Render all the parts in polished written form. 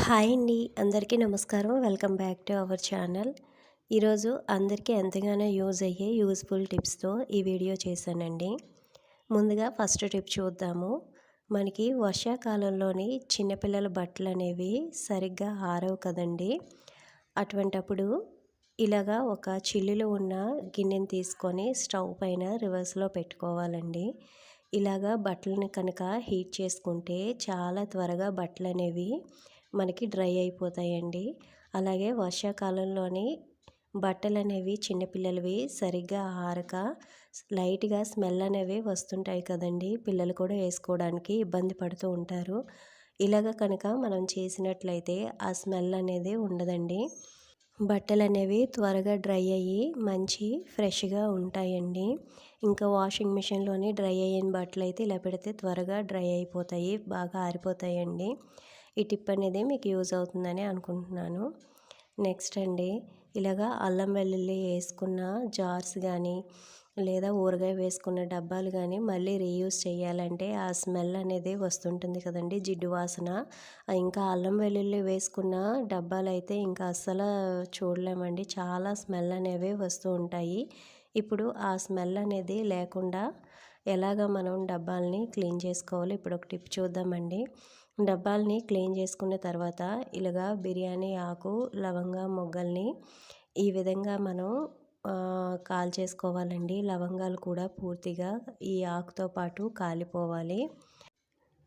Hi అండి. అందరికీ నమస్కారం. Welcome back to our channel. ఈరోజు అందరికీ ఎంతగానో యూజ్ అయ్యే యూజ్ఫుల్ టిప్స్తో ఈ వీడియో చేశానండి. ముందుగా ఫస్ట్ టిప్ చూద్దాము. మనకి వర్షాకాలంలోని చిన్నపిల్లల బట్టలు అనేవి సరిగ్గా ఆరవు కదండి. అటువంటప్పుడు ఇలాగా ఒక చిల్లులు ఉన్న గిన్నెని తీసుకొని స్టవ్ పైన రివర్స్లో పెట్టుకోవాలండి. ఇలాగా బట్టలని కనుక హీట్ చేసుకుంటే చాలా త్వరగా బట్టలు అనేవి మనకి డ్రై అయిపోతాయండి. అలాగే వర్షాకాలంలోని బట్టలు అనేవి చిన్నపిల్లలవి సరిగ్గా ఆరక లైట్గా స్మెల్ అనేవి వస్తుంటాయి కదండి. పిల్లలు కూడా వేసుకోవడానికి ఇబ్బంది పడుతూ ఉంటారు. ఇలాగ కనుక మనం చేసినట్లయితే ఆ స్మెల్ అనేది ఉండదండి. బట్టలు అనేవి త్వరగా డ్రై అయ్యి మంచి ఫ్రెష్గా ఉంటాయండి. ఇంకా వాషింగ్ మిషన్లోని డ్రై అయిన బట్టలు అయితే ఇలా పెడితే త్వరగా డ్రై అయిపోతాయి, బాగా ఆరిపోతాయండి. ఈ టిప్ అనేది మీకు యూజ్ అవుతుందని అనుకుంటున్నాను. నెక్స్ట్ అండి, ఇలాగా అల్లం వెల్లుల్లి వేసుకున్న జార్స్ కానీ లేదా ఊరగాయ వేసుకున్న డబ్బాలు కానీ మళ్ళీ రీయూజ్ చేయాలంటే ఆ స్మెల్ అనేది వస్తుంటుంది కదండి, జిడ్డు వాసన. ఇంకా అల్లం వెల్లుల్లి వేసుకున్న డబ్బాలు అయితే ఇంకా అస్సలు చూడలేమండి, చాలా స్మెల్ అనేవి వస్తూ ఉంటాయి. ఇప్పుడు ఆ స్మెల్ అనేది లేకుండా ఎలాగ మనం డబ్బాలని క్లీన్ చేసుకోవాలి ఇప్పుడు ఒక టిప్ చూద్దామండి. డబ్బాలని క్లీన్ చేసుకున్న తర్వాత ఇలాగా బిర్యానీ ఆకు, లవంగా మొగ్గల్ని ఈ విధంగా మనం కాల్చేసుకోవాలండి. లవంగాలు కూడా పూర్తిగా ఈ ఆకుతో పాటు కాలిపోవాలి.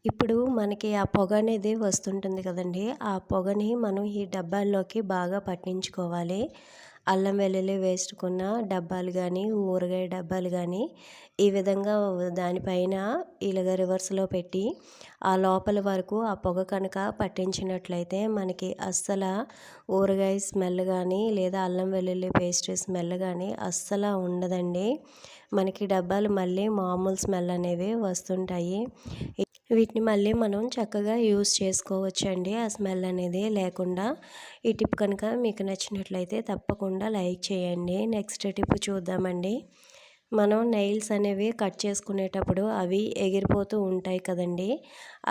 ఇప్పుడు మనకి ఆ పొగ అనేది వస్తుంటుంది కదండి, ఆ పొగని మనం ఈ డబ్బాల్లోకి బాగా పట్టించుకోవాలి. అల్లం వెల్లుల్లి వేసుకున్న డబ్బాలు కానీ ఊరగాయ డబ్బాలు కానీ ఈ విధంగా దానిపైన ఇలాగ రివర్స్లో పెట్టి ఆ లోపల వరకు ఆ పొగ కనుక పట్టించినట్లయితే మనకి అస్సలు ఊరగాయ స్మెల్ కానీ లేదా అల్లం వెల్లుల్లి పేస్ట్ స్మెల్ కానీ అస్సలు ఉండదండి. మనకి డబ్బాలు మళ్ళీ మామూలు స్మెల్ అనేవి వస్తుంటాయి. వీటిని మళ్ళీ మనం చక్కగా యూస్ చేసుకోవచ్చండి ఆ స్మెల్ అనేది లేకుండా. ఈ టిప్ కనుక మీకు నచ్చినట్లయితే తప్పకుండా లైక్ చేయండి. నెక్స్ట్ టిప్ చూద్దామండి. మనం నెయిల్స్ అనేవి కట్ చేసుకునేటప్పుడు అవి ఎగిరిపోతూ ఉంటాయి కదండి.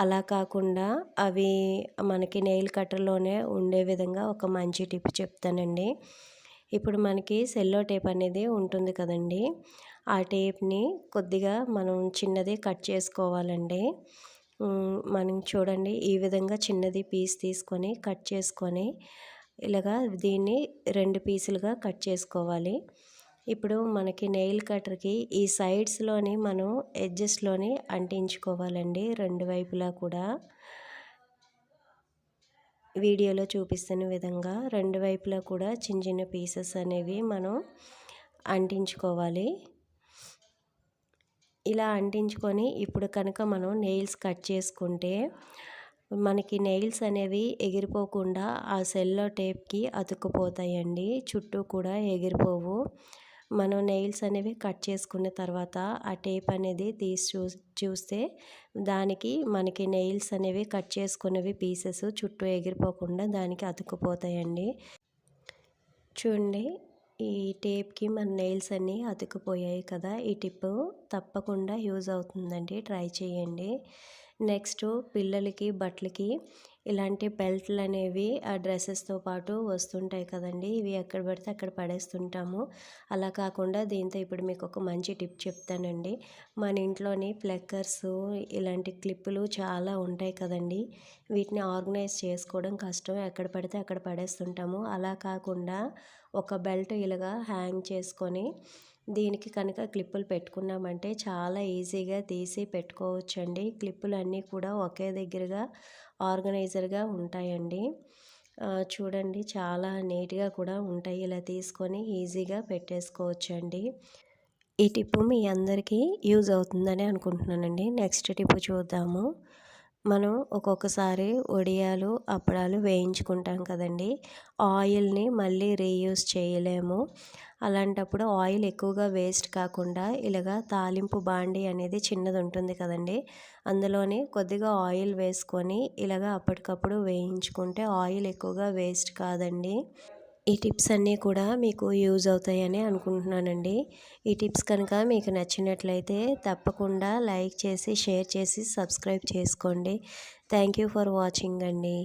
అలా కాకుండా అవి మనకి నెయిల్ కట్టర్లోనే ఉండే విధంగా ఒక మంచి టిప్ చెప్తానండి. ఇప్పుడు మనకి సెల్లో టేప్ అనేది ఉంటుంది కదండి, ఆ టేప్ని కొద్దిగా మనం చిన్నది కట్ చేసుకోవాలండి. మనం చూడండి ఈ విధంగా చిన్నది పీస్ తీసుకొని కట్ చేసుకొని ఇలాగా దీన్ని 2 పీసులుగా కట్ చేసుకోవాలి. ఇప్పుడు మనకి నెయిల్ కట్టర్కి ఈ సైడ్స్లోని మనం ఎడ్జెస్లోని అంటించుకోవాలండి, 2 వైపులా కూడా. వీడియోలో చూపిస్తున్న విధంగా 2 వైపులా కూడా చిన్న చిన్న పీసెస్ అనేవి మనం అంటించుకోవాలి. ఇలా అంటించుకొని ఇప్పుడు కనుక మనం నెయిల్స్ కట్ చేసుకుంటే మనకి నెయిల్స్ అనేవి ఎగిరిపోకుండా ఆ సెల్లో టేప్కి అతుక్కుపోతాయండి, చుట్టూ కూడా ఎగిరిపోవు. మనం నెయిల్స్ అనేవి కట్ చేసుకున్న తర్వాత ఆ టేప్ అనేది తీసి చూస్తే దానికి మనకి నెయిల్స్ అనేవి కట్ చేసుకున్నవి పీసెస్ చుట్టూ ఎగిరిపోకుండా దానికి అతుక్కుపోతాయండి. చూడండి, ఈ టేప్కి మన నెయిల్స్ అన్నీ అతుక్కుపోయాయి కదా. ఈ టిప్ తప్పకుండా యూజ్ అవుతుందండి, ట్రై చేయండి. నెక్స్ట్ పిల్లలకి బట్టలకి ఇలాంటి బెల్ట్లు అనేవి ఆ డ్రెస్సెస్తో పాటు వస్తుంటాయి కదండి, ఇవి ఎక్కడ పడితే అక్కడ పడేస్తుంటాము. అలా కాకుండా దీంతో ఇప్పుడు మీకు ఒక మంచి టిప్ చెప్తానండి. మన ఇంట్లోని ప్లక్కర్స్ ఇలాంటి క్లిప్పులు చాలా ఉంటాయి కదండి, వీటిని ఆర్గనైజ్ చేసుకోవడం కష్టం, ఎక్కడ పడితే అక్కడ పడేస్తుంటాము. అలా కాకుండా ఒక బెల్ట్ ఇలాగా హ్యాంగ్ చేసుకొని దీనికి కనుక క్లిప్పులు పెట్టుకున్నామంటే చాలా ఈజీగా తీసి పెట్టుకోవచ్చండి. క్లిప్పులు అన్నీ కూడా ఒకే దగ్గరగా ఆర్గనైజర్గా ఉంటాయండి. చూడండి, చాలా నీట్గా కూడా ఉంటాయి, ఇలా తీసుకొని ఈజీగా పెట్టేసుకోవచ్చండి. ఈ టిప్పు మీ అందరికీ యూజ్ అవుతుందని అనుకుంటున్నానండి. నెక్స్ట్ టిప్ చూద్దాము. మనం ఒక్కొక్కసారి వడియాలు అప్పడాలు వేయించుకుంటాం కదండి, ఆయిల్ని మళ్ళీ రీయూజ్ చేయలేము. అలాంటప్పుడు ఆయిల్ ఎక్కువగా వేస్ట్ కాకుండా ఇలాగా తాలింపు బాండి అనేది చిన్నది ఉంటుంది కదండి, అందులోని కొద్దిగా ఆయిల్ వేసుకొని ఇలాగా అప్పటికప్పుడు వేయించుకుంటే ఆయిల్ ఎక్కువగా వేస్ట్ కాదండి. ఈ టిప్స్ అన్నీ కూడా మీకు యూజ్ అవుతాయని అనుకుంటున్నానండి. ఈ టిప్స్ కనుక మీకు నచ్చినట్లయితే తప్పకుండా లైక్ చేసి షేర్ చేసి సబ్స్క్రైబ్ చేసుకోండి. థ్యాంక్ యూ ఫర్ వాచింగ్ అండి.